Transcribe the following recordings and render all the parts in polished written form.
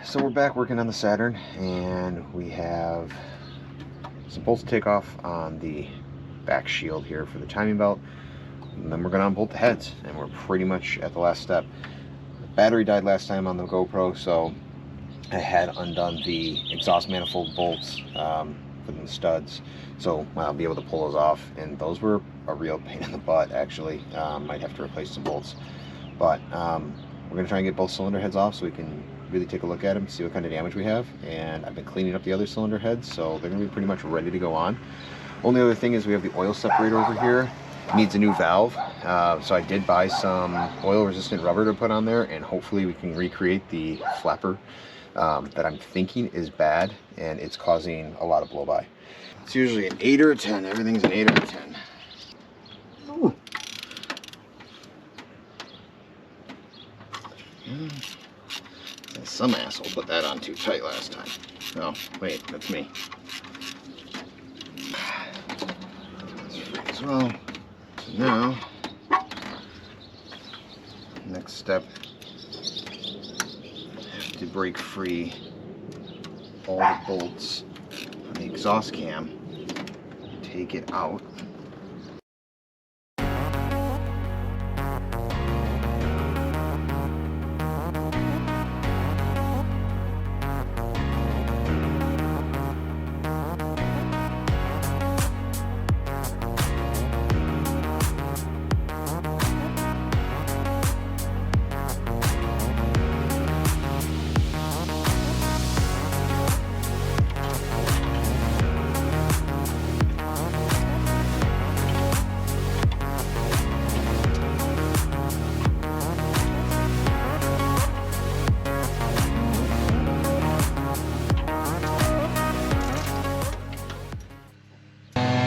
So we're back working on the Saturn, and we have some bolts to take off on the back shield here for the timing belt, and then we're going to unbolt the heads, and we're pretty much at the last step. The battery died last time on the GoPro, so I had undone the exhaust manifold bolts for the studs, so I'll be able to pull those off, and those were a real pain in the butt actually. Might have to replace some bolts, but we're going to try and get both cylinder heads off so we can really take a look at them, see what kind of damage we have. And I've been cleaning up the other cylinder heads, so they're going to be pretty much ready to go on. Only other thing is we have the oil separator over here. It needs a new valve, so I did buy some oil resistant rubber to put on there, and hopefully we can recreate the flapper that I'm thinking is bad, and it's causing a lot of blow by. It's usually an 8 or a 10. Everything's an 8 or a 10. Ooh. Some asshole put that on too tight last time. Oh, wait, that's me. That's free as well. So now, next step, I have to break free all the bolts from the exhaust cam, take it out.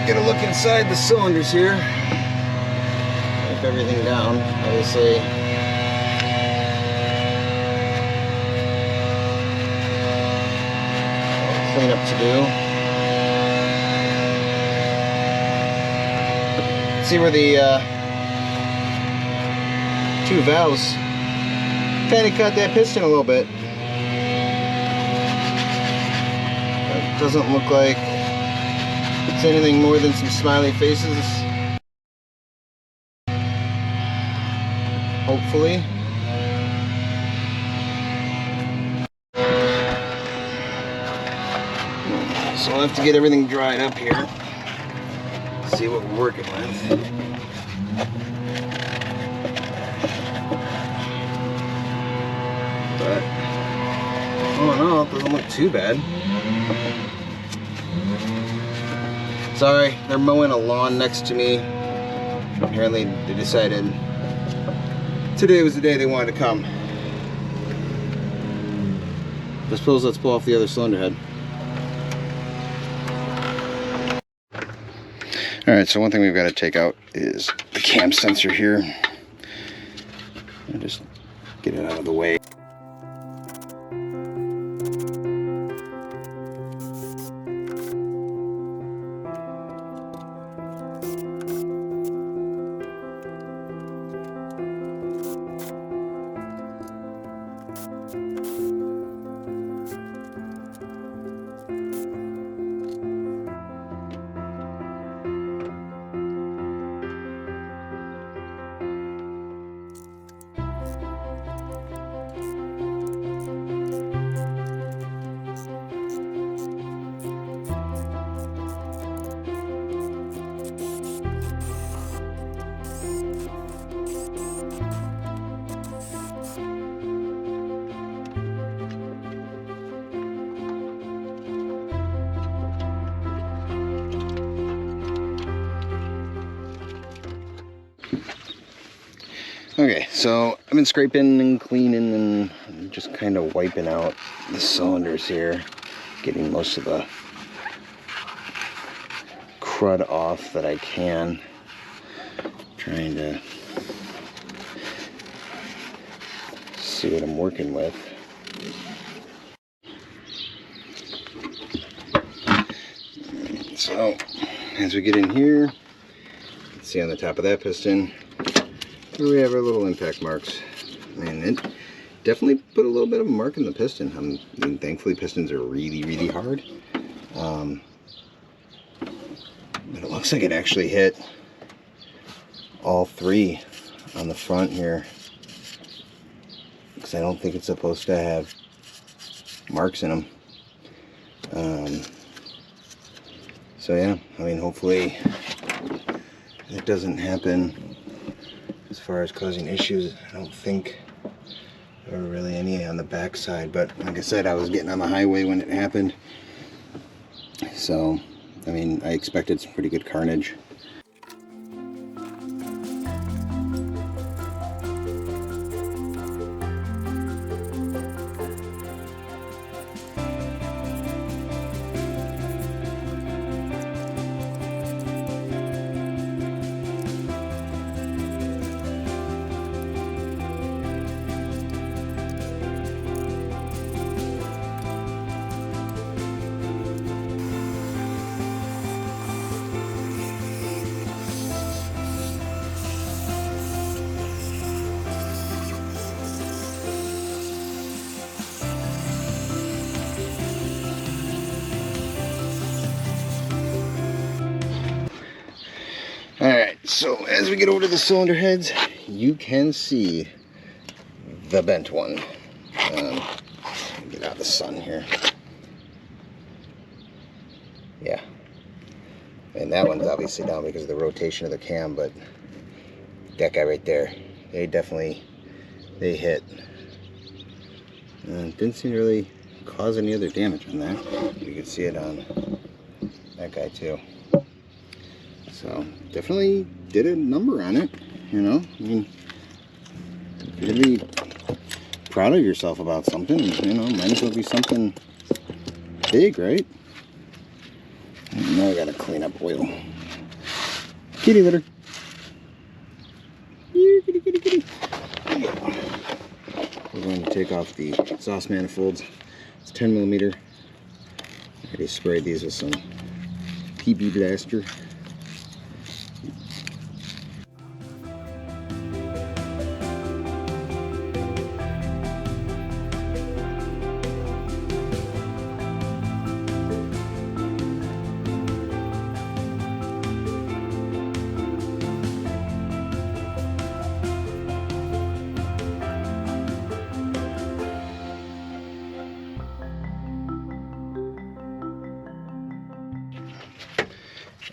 Get a look inside the cylinders here. Wipe everything down, obviously. Cleanup to do. See where the two valves kind of cut that piston a little bit. It doesn't look like it's anything more than some smiley faces. Hopefully. So I'll have to get everything dried up here. See what we're working with. But all in all, it doesn't look too bad. Sorry, they're mowing a lawn next to me. Apparently they decided today was the day they wanted to come. I suppose let's pull off the other cylinder head. Alright, so one thing we've got to take out is the cam sensor here. And just get it out of the way. Okay, so I've been scraping and cleaning and just kind of wiping out the cylinders here, getting most of the crud off that I can, trying to see what I'm working with. So as we get in here, you can see on the top of that piston we have our little impact marks, and definitely put a little bit of a mark in the piston. I mean, thankfully pistons are really hard. But it looks like it actually hit all three on the front here, because I don't think it's supposed to have marks in them. So yeah, I mean, hopefully it doesn't happen as far as causing issues. I don't think there were really any on the back side, but like I said, I was getting on the highway when it happened, so I mean, I expected some pretty good carnage. Alright, so as we get over to the cylinder heads, you can see the bent one. Get out of the sun here. Yeah. And that one's obviously down because of the rotation of the cam, but that guy right there, they hit. Didn't seem to really cause any other damage on that. You can see it on that guy too. So definitely did a number on it, you know. I mean, you're gonna be proud of yourself about something, you know. Might as well be something big, right? Now I gotta clean up oil. Kitty litter. Here, kitty, kitty, kitty. We're going to take off the exhaust manifolds. It's 10mm. I already sprayed these with some PB Blaster.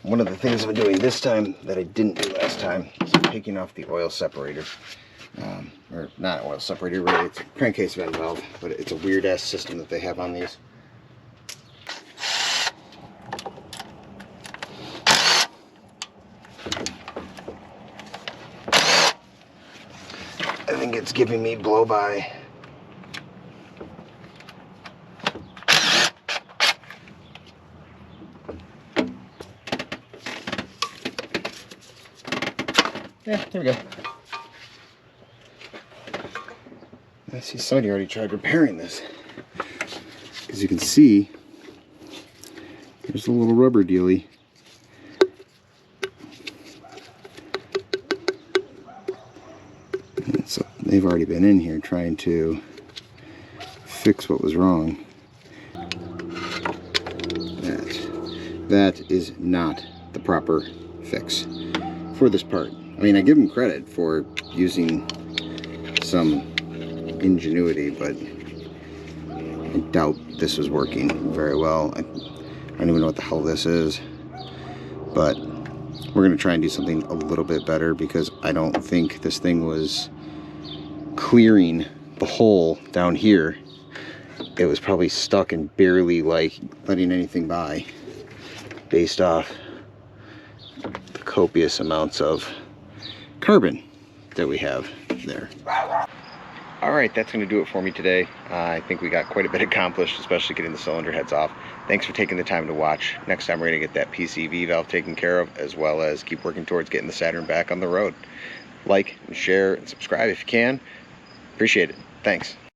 One of the things I'm doing this time that I didn't do last time is taking off the oil separator. Or not oil separator, really, it's a crankcase vent valve, but it's a weird ass system that they have on these. I think it's giving me blow by. Yeah, there we go. I see somebody already tried repairing this. As you can see, there's a little rubber dealie. And so they've already been in here trying to fix what was wrong. That is not the proper fix for this part. I mean, I give them credit for using some ingenuity, but I doubt this was working very well. I don't even know what the hell this is, but we're going to try and do something a little bit better, because I don't think this thing was clearing the hole down here. It was probably stuck and barely like letting anything by, based off the copious amounts of carbon that we have there. Alright, that's going to do it for me today. I think we got quite a bit accomplished, especially getting the cylinder heads off. Thanks for taking the time to watch. Next time we're going to get that PCV valve taken care of, as well as keep working towards getting the Saturn back on the road. Like and share and subscribe if you can. Appreciate it. Thanks.